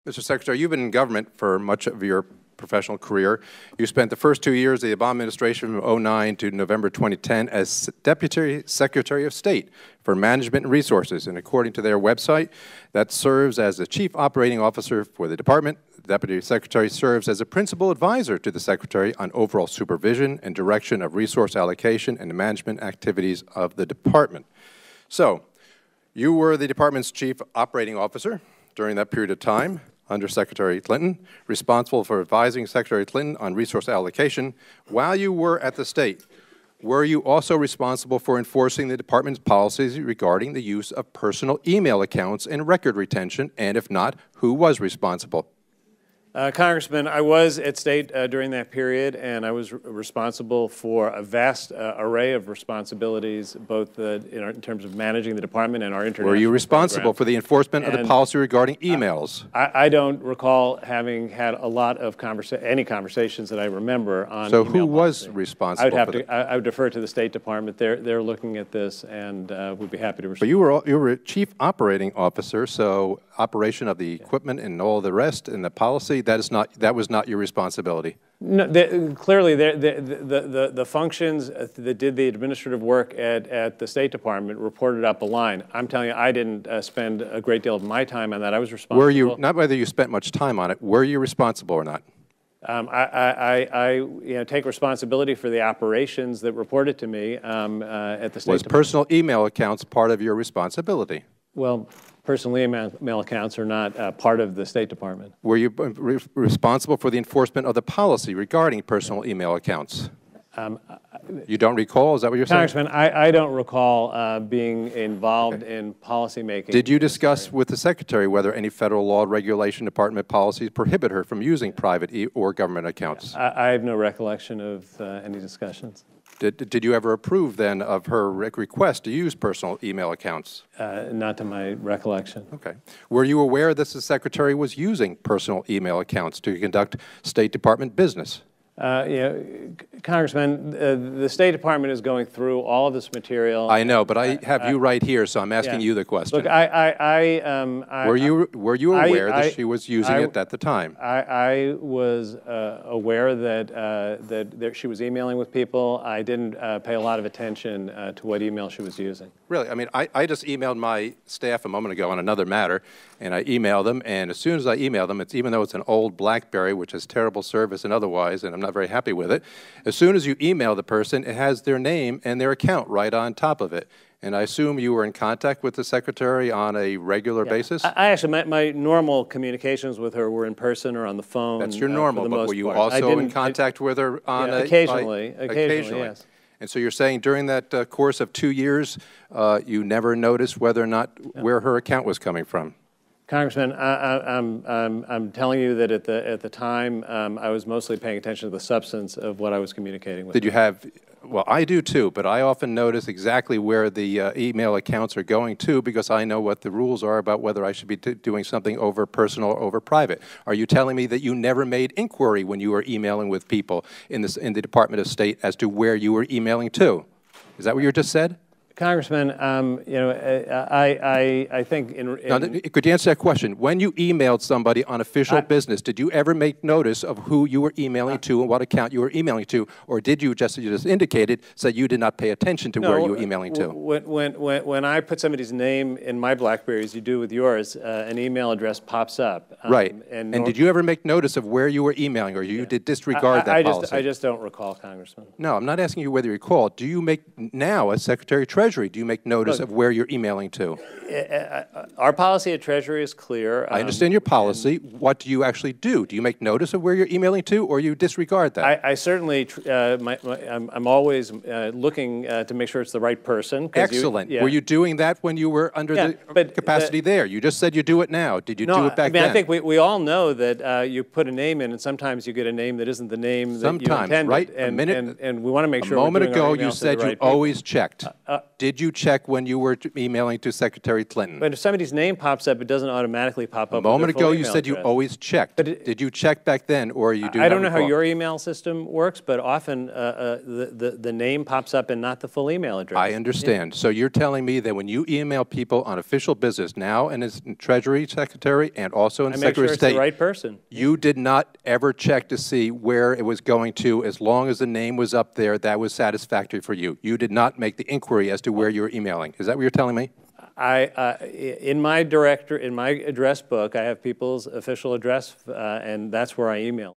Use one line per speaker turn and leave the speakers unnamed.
Mr. Secretary, you've been in government for much of your professional career. You spent the first 2 years of the Obama administration from 2009 to November 2010 as Deputy Secretary of State for Management and Resources. And according to their website, that serves as the Chief Operating Officer for the department. The Deputy Secretary serves as a principal advisor to the Secretary on overall supervision and direction of resource allocation and the management activities of the department. So, you were the department's Chief Operating Officer during that period of time under Secretary Clinton, responsible for advising Secretary Clinton on resource allocation. While you were at the state, were you also responsible for enforcing the department's policies regarding the use of personal email accounts and record retention? And if not, who was responsible?
Congressman, I was at State during that period, and I was responsible for a vast array of responsibilities, both in terms of managing the department and our international
Were you responsible
programs.
for the enforcement of the policy regarding emails?
I don't recall having had a lot of any conversations that I remember on
So
email
who was
policy.
responsible for that?
I would defer to the State Department. They're looking at this, and would be happy to respond.
But you were a Chief Operating Officer, so operation of the equipment and all the rest and the policy, that was not your responsibility.
No, clearly the functions that did the administrative work at the State Department reported up a line. I'm telling you, I didn't spend a great deal of my time on that. I was responsible.
Were you, not whether you spent much time on it, were you responsible or not?
I take responsibility for the operations that reported to me at the State Department.
Was personal email accounts part of your responsibility?
Well, personal email accounts are not part of the State Department.
Were you responsible for the enforcement of the policy regarding personal email accounts? You don't recall? Is that what you're saying?
Congressman, I don't recall being involved in policy making.
Did you discuss with the Secretary whether any federal law, regulation, department policies prohibit her from using private or government accounts?
I have no recollection of any discussions.
Did you ever approve, then, of her request to use personal email accounts?
Not to my recollection.
Okay. Were you aware that the Secretary was using personal email accounts to conduct State Department business?
Congressman, the State Department is going through all of this material.
I know, but I have you right here, so I'm asking you the question.
Look,
were you aware that she was using it at the time?
I was aware that she was emailing with people. I didn't pay a lot of attention to what email she was using.
Really? I mean, I just emailed my staff a moment ago on another matter, and I emailed them, and as soon as I emailed them, even though it's an old BlackBerry, which has terrible service and otherwise, and I'm not very happy with it, as soon as you email the person, it has their name and their account right on top of it. And I assume you were in contact with the Secretary on a regular basis?
I actually, my normal communications with her were in person or on the phone.
That's your normal, but were you also in contact with her on
occasionally, yes.
And so you're saying during that course of 2 years, you never noticed whether or not where her account was coming from?
Congressman, I'm telling you that at the time, I was mostly paying attention to the substance of what I was communicating with.
Did you have, well, I do too, but I often notice exactly where the email accounts are going to because I know what the rules are about whether I should be doing something over personal or over private. Are you telling me that you never made inquiry when you were emailing with people in the Department of State as to where you were emailing to? Is that what you just said?
Congressman, I think
now, could you answer that question? When you emailed somebody on official business, did you ever make notice of who you were emailing to and what account you were emailing to, or did you, just as you just indicated, say you did not pay attention to where you were emailing to?
When I put somebody's name in my BlackBerry, as you do with yours, an email address pops up.
Right. And did you ever make notice of where you were emailing, or you did disregard that policy?
I just don't recall, Congressman.
No, I'm not asking you whether you recall. Do you make now, as Secretary of Treasury, do you make notice of where you're emailing to?
Our policy at Treasury is clear.
I understand your policy. What do you actually do? Do you make notice of where you're emailing to, or you disregard that?
I certainly, I'm always looking to make sure it's the right person.
Excellent. Were you doing that when you were under the capacity there? You just said you do it now. Did you do it back then?
I think we all know that you put a name in, and sometimes you get a name that isn't the name that you intended.
Right?
And we want to make sure
a moment
we're doing our
ago, you
emails to the
said
right
you
people.
always checked. out, did you check when you were emailing to Secretary Clinton?
But if somebody's name pops up, it doesn't automatically pop up.
A moment
with their full
ago, you
email
said you
address.
always checked. Did you check back then, or you do
I don't know how
recall?
your email system works, but often the name pops up and not the full email address.
I understand. So you're telling me that when you email people on official business now and as Treasury Secretary and also in
I make
Secretary
sure
of
it's the
State,
right person.
you did not ever check to see where it was going to, as long as the name was up there, that was satisfactory for you. You did not make the inquiry as to where you were emailing. Is that what you're telling me?
In my address book, I have people's official address, and that's where I email.